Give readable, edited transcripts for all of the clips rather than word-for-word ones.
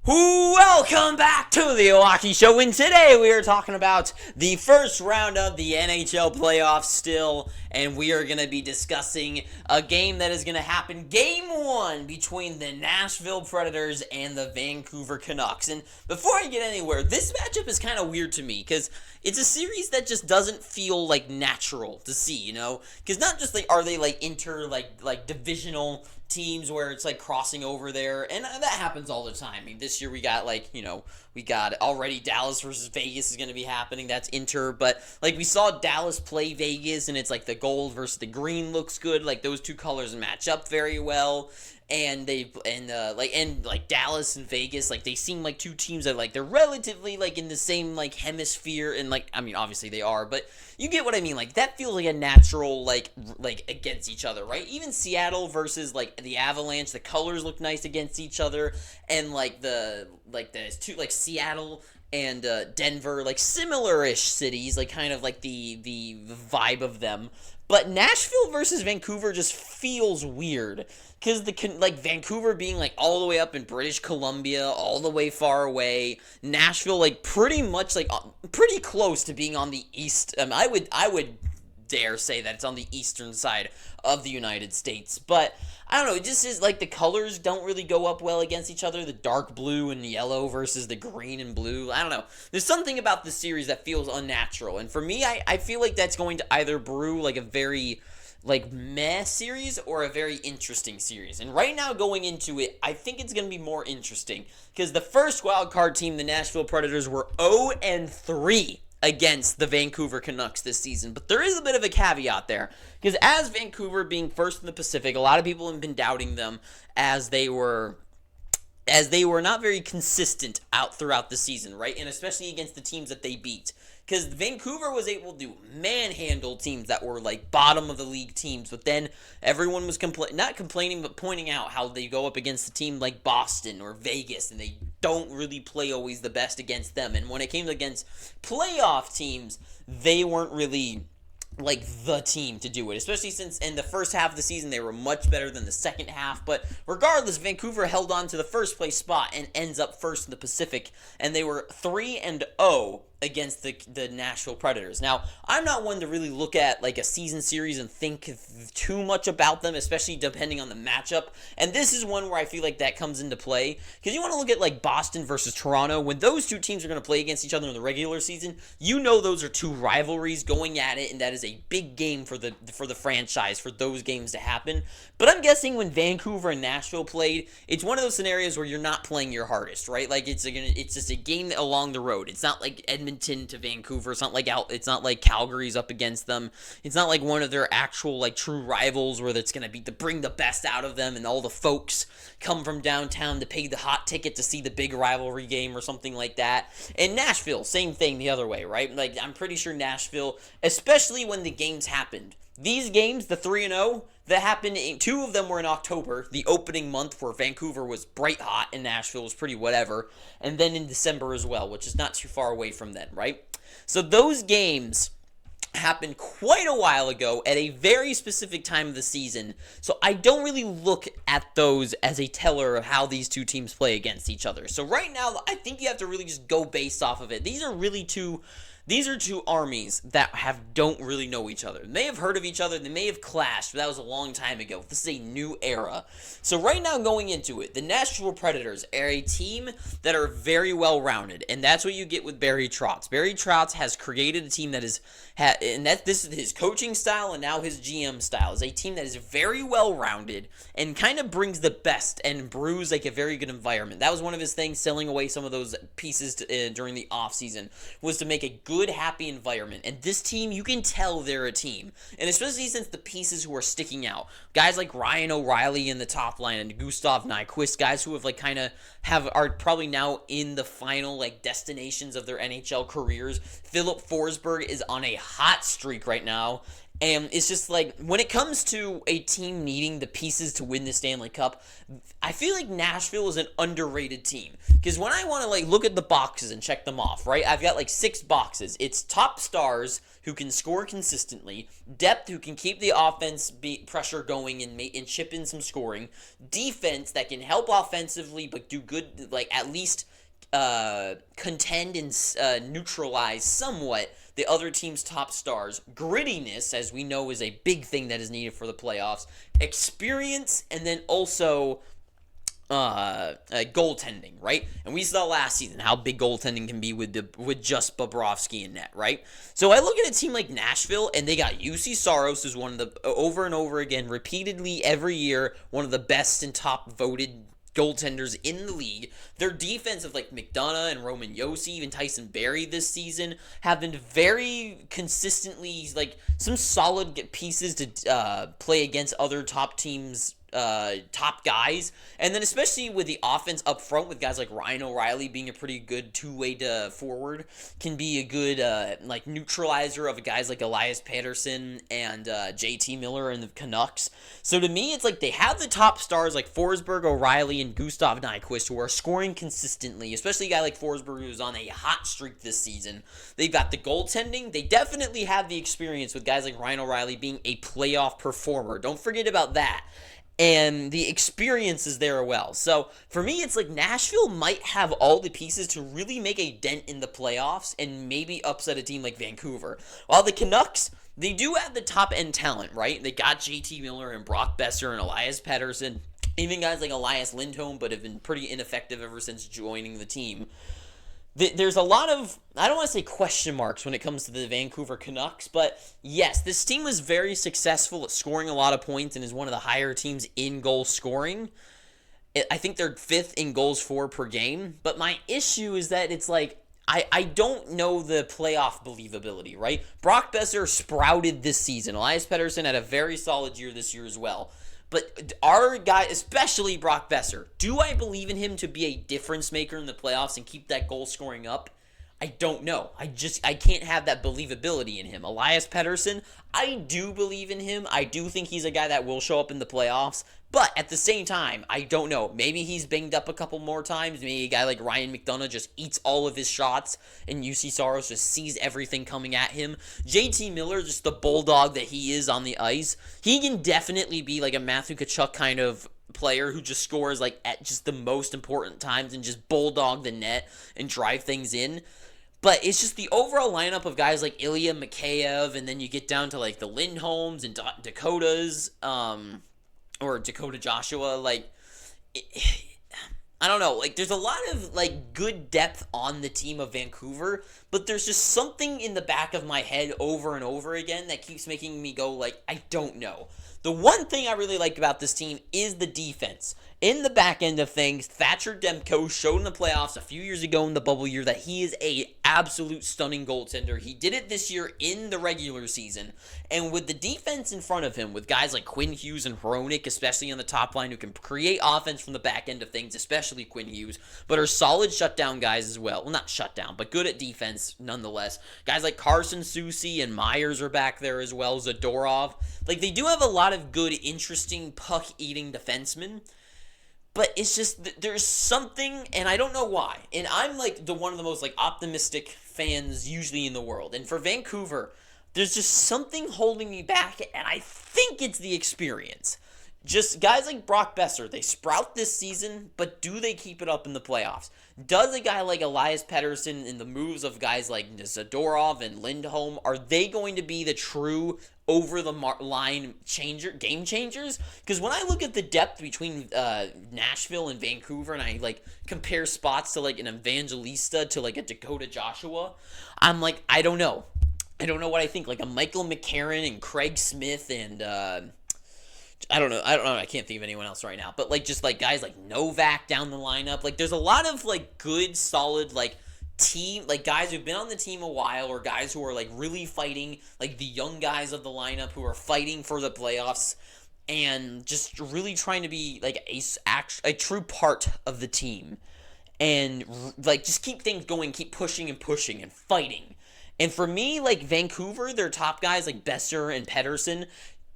Welcome back to the Hockey Show, and today we are talking about the first round of the NHL playoffs still, and we are going to be discussing a game that is going to happen, Game 1, between the Nashville Predators and the Vancouver Canucks. And before I get anywhere, this matchup is kind of weird to me, because it's a series that just doesn't feel, natural to see, you know? Because not just, are they, divisional teams where it's crossing over there, and that happens all the time. I mean, this year we got we got already Dallas versus Vegas is going to be happening. That's inter, but we saw Dallas play Vegas, and it's the gold versus the green looks good. Those two colors match up very well. And Dallas and Vegas, they seem like two teams that they're relatively in the same hemisphere, and I mean, obviously they are, but you get what I mean. That feels like a natural against each other, right? Even Seattle versus the Avalanche, the colors look nice against each other, and the two Seattle and Denver, similar-ish cities, kind of the vibe of them. But Nashville versus Vancouver just feels weird, because Vancouver being all the way up in British Columbia, all the way far away. Nashville pretty much pretty close to being on the east. I would dare say that it's on the eastern side of the United States. But I don't know, it just is the colors don't really go up well against each other. The dark blue and yellow versus the green and blue. I don't know. There's something about the series that feels unnatural. And for me, I feel like that's going to either brew a very meh series or a very interesting series. And right now going into it, I think it's going to be more interesting, because the first wild card team, the Nashville Predators, were 0-3 against the Vancouver Canucks this season. But there is a bit of a caveat there, because as Vancouver being first in the Pacific, a lot of people have been doubting them as they were not very consistent out throughout the season, right? And especially against the teams that they beat. Because Vancouver was able to manhandle teams that were bottom of the league teams, but then everyone was not complaining, but pointing out how they go up against a team like Boston or Vegas, and they don't really play always the best against them. And when it came against playoff teams, they weren't really the team to do it, especially since in the first half of the season they were much better than the second half. But regardless, Vancouver held on to the first place spot and ends up first in the Pacific, and they were 3-0 against the Nashville Predators. Now, I'm not one to really look at a season series and think too much about them, especially depending on the matchup. And this is one where I feel that comes into play, because you want to look at Boston versus Toronto. When those two teams are going to play against each other in the regular season, you know those are two rivalries going at it, and that is a big game for the franchise for those games to happen. But I'm guessing when Vancouver and Nashville played, it's one of those scenarios where you're not playing your hardest, right? It's just a game along the road. It's not like Edmonton to Vancouver. It's not like Calgary's up against them. It's not like one of their actual true rivals where it's gonna be to bring the best out of them, and all the folks come from downtown to pay the hot ticket to see the big rivalry game or something like that. And Nashville, same thing the other way, right? I'm pretty sure Nashville, especially when the games happened. These games, the 3-0 that happened, two of them were in October, the opening month where Vancouver was bright hot and Nashville was pretty whatever, and then in December as well, which is not too far away from then, right? So those games happened quite a while ago at a very specific time of the season, so I don't really look at those as a teller of how these two teams play against each other. So right now, I think you have to really just go based off of it. These are two armies that don't really know each other. They may have heard of each other, they may have clashed, but that was a long time ago. This is a new era. So right now going into it, the Nashville Predators are a team that are very well-rounded, and that's what you get with Barry Trotz. Barry Trotz has created a team that is, this is his coaching style and now his GM style, is a team that is very well-rounded and kind of brings the best and brews a very good environment. That was one of his things, selling away some of those pieces during the offseason, was to make a good, happy environment. And this team, you can tell they're a team. And especially since the pieces who are sticking out, guys like Ryan O'Reilly in the top line and Gustav Nyquist, guys who have are probably now in the final destinations of their NHL careers. Philip Forsberg is on a hot streak right now. And it's just like, when it comes to a team needing the pieces to win the Stanley Cup, I feel like Nashville is an underrated team. Because when I want to like look at the boxes and check them off, right? I've got like 6 boxes. It's top stars who can score consistently, depth who can keep the offense pressure going and chip in some scoring, defense that can help offensively but do good, like at least contend and neutralize somewhat the other team's top stars, grittiness, as we know is a big thing that is needed for the playoffs, experience, and then also goaltending, right? And we saw last season how big goaltending can be with just Bobrovsky in net, right? So I look at a team like Nashville, and they got UC Saros, who's one of the, over and over again, repeatedly every year, one of the best and top voted goaltenders in the league. Their defense of like McDonough and Roman Josi, even Tyson Barrie this season, have been very consistently like some solid pieces to play against other top teams, top guys. And then especially with the offense up front with guys like Ryan O'Reilly being a pretty good two-way forward, can be a good like neutralizer of guys like Elias Pettersson and JT Miller and the Canucks. So to me, it's like they have the top stars like Forsberg, O'Reilly, and Gustav Nyquist who are scoring consistently, especially a guy like Forsberg who's on a hot streak this season. They've got the goaltending. They definitely have the experience with guys like Ryan O'Reilly being a playoff performer. Don't forget about that. And the experience is there as well. So for me, it's like Nashville might have all the pieces to really make a dent in the playoffs and maybe upset a team like Vancouver. While the Canucks, they do have the top end talent, right? They got JT Miller and Brock Besser and Elias Pettersson, even guys like Elias Lindholm, but have been pretty ineffective ever since joining the team. There's a lot of, I don't want to say question marks when it comes to the Vancouver Canucks, but yes, this team was very successful at scoring a lot of points and is one of the higher teams in goal scoring. I think they're 5th in goals for per game, but my issue is that it's like, I don't know the playoff believability, right? Brock Besser sprouted this season. Elias Pettersson had a very solid year this year as well. But our guy, especially Brock Besser, do I believe in him to be a difference maker in the playoffs and keep that goal scoring up? I don't know. I can't have that believability in him. Elias Pettersson, I do believe in him. I do think he's a guy that will show up in the playoffs. But at the same time, I don't know. Maybe he's banged up a couple more times. Maybe a guy like Ryan McDonough just eats all of his shots and UC Saros just sees everything coming at him. JT Miller, just the bulldog that he is on the ice, he can definitely be like a Matthew Tkachuk kind of player who just scores like at just the most important times and just bulldog the net and drive things in. But it's just the overall lineup of guys like Ilya Mikheyev, and then you get down to like the Lindholms and Dakotas, or Dakota Joshua, like, I don't know, like, there's a lot of, like, good depth on the team of Vancouver, but there's just something in the back of my head over and over again that keeps making me go, like, I don't know. The one thing I really like about this team is the defense. In the back end of things, Thatcher Demko showed in the playoffs a few years ago in the bubble year that he is a absolute stunning goaltender. He did it this year in the regular season. And with the defense in front of him, with guys like Quinn Hughes and Hronik, especially on the top line, who can create offense from the back end of things, especially Quinn Hughes, but are solid shutdown guys as well. Well, not shutdown, but good at defense nonetheless. Guys like Carson Soucy and Myers are back there as well, Zadorov. Like, they do have a lot of good, interesting, puck-eating defensemen. But it's just, there's something, and I don't know why. And I'm like one of the most like optimistic fans usually in the world. And for Vancouver, there's just something holding me back, and I think it's the experience. Just guys like Brock Besser, they sprout this season, but do they keep it up in the playoffs? Does a guy like Elias Pettersson and the moves of guys like Zadorov and Lindholm, are they going to be the true over-the-line game changers? Because when I look at the depth between Nashville and Vancouver, and I like compare spots to like an Evangelista to like a Dakota Joshua, I'm like, I don't know. I don't know what I think. Like a Michael McCarron and Craig Smith and I don't know. I can't think of anyone else right now. But like just like guys like Novak down the lineup. Like there's a lot of like good, solid like team, like guys who've been on the team a while, or guys who are like really fighting, like the young guys of the lineup who are fighting for the playoffs and just really trying to be like a true part of the team and like just keep things going, keep pushing and fighting. And for me, like Vancouver, their top guys like Besser and Pedersen,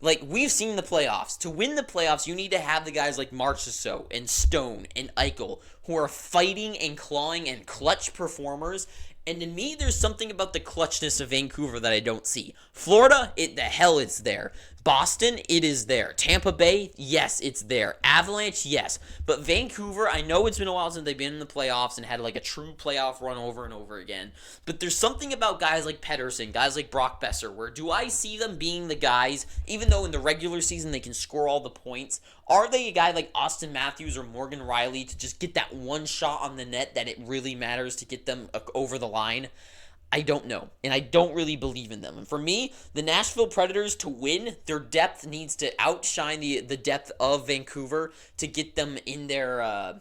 like we've seen the playoffs. To win the playoffs, you need to have the guys like Marchessault and Stone and Eichel who are fighting and clawing and clutch performers. And to me, there's something about the clutchness of Vancouver that I don't see. Florida, the hell it's there. Boston, it is there. Tampa Bay, yes, it's there. Avalanche, yes. But Vancouver, I know it's been a while since they've been in the playoffs and had like a true playoff run over and over again. But there's something about guys like Pedersen, guys like Brock Besser, where do I see them being the guys, even though in the regular season they can score all the points, are they a guy like Austin Matthews or Morgan Riley to just get that one shot on the net that it really matters to get them over the line? I don't know, and I don't really believe in them. And for me, the Nashville Predators, to win, their depth needs to outshine the depth of Vancouver to get them in their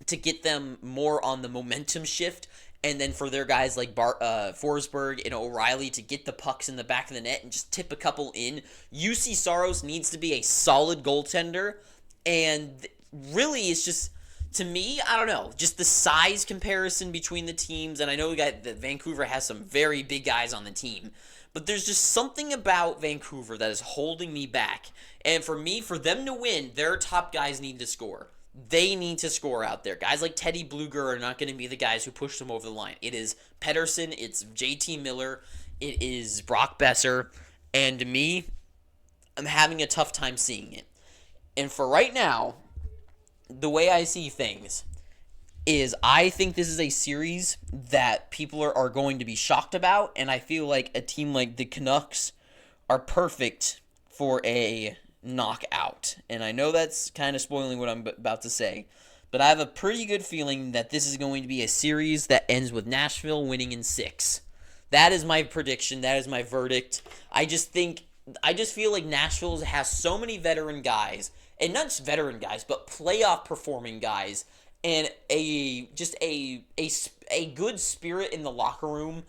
to get them more on the momentum shift. And then for their guys like Forsberg and O'Reilly to get the pucks in the back of the net and just tip a couple in. UC Saros needs to be a solid goaltender. And really, it's just, to me, I don't know, just the size comparison between the teams. And I know that Vancouver has some very big guys on the team. But there's just something about Vancouver that is holding me back. And for me, for them to win, their top guys need to score. They need to score out there. Guys like Teddy Bluger are not going to be the guys who push them over the line. It is Pedersen, it's JT Miller, it is Brock Besser, and to me, I'm having a tough time seeing it. And for right now, the way I see things is I think this is a series that people are going to be shocked about, and I feel like a team like the Canucks are perfect for a knockout. And I know that's kind of spoiling what I'm about to say, but I have a pretty good feeling that this is going to be a series that ends with Nashville winning in 6. That is my prediction. That is my verdict. I just feel like Nashville has so many veteran guys, and not just veteran guys, but playoff performing guys, and a good spirit in the locker room,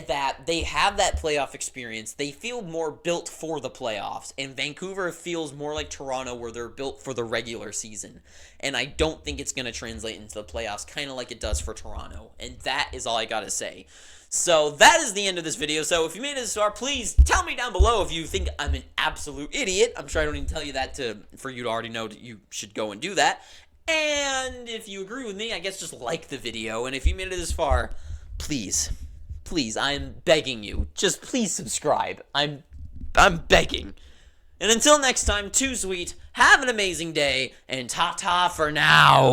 that they have that playoff experience. They feel more built for the playoffs, and Vancouver feels more like Toronto, where they're built for the regular season. And I don't think it's going to translate into the playoffs, kind of like it does for Toronto. And that is all I got to say. So that is the end of this video. So if you made it this far, please tell me down below if you think I'm an absolute idiot. I'm sure I don't even tell you that for you to already know that you should go and do that. And if you agree with me, I guess just like the video. And if you made it this far, please, I'm begging you, just please subscribe. I'm begging. And until next time, too sweet, have an amazing day, and ta-ta for now.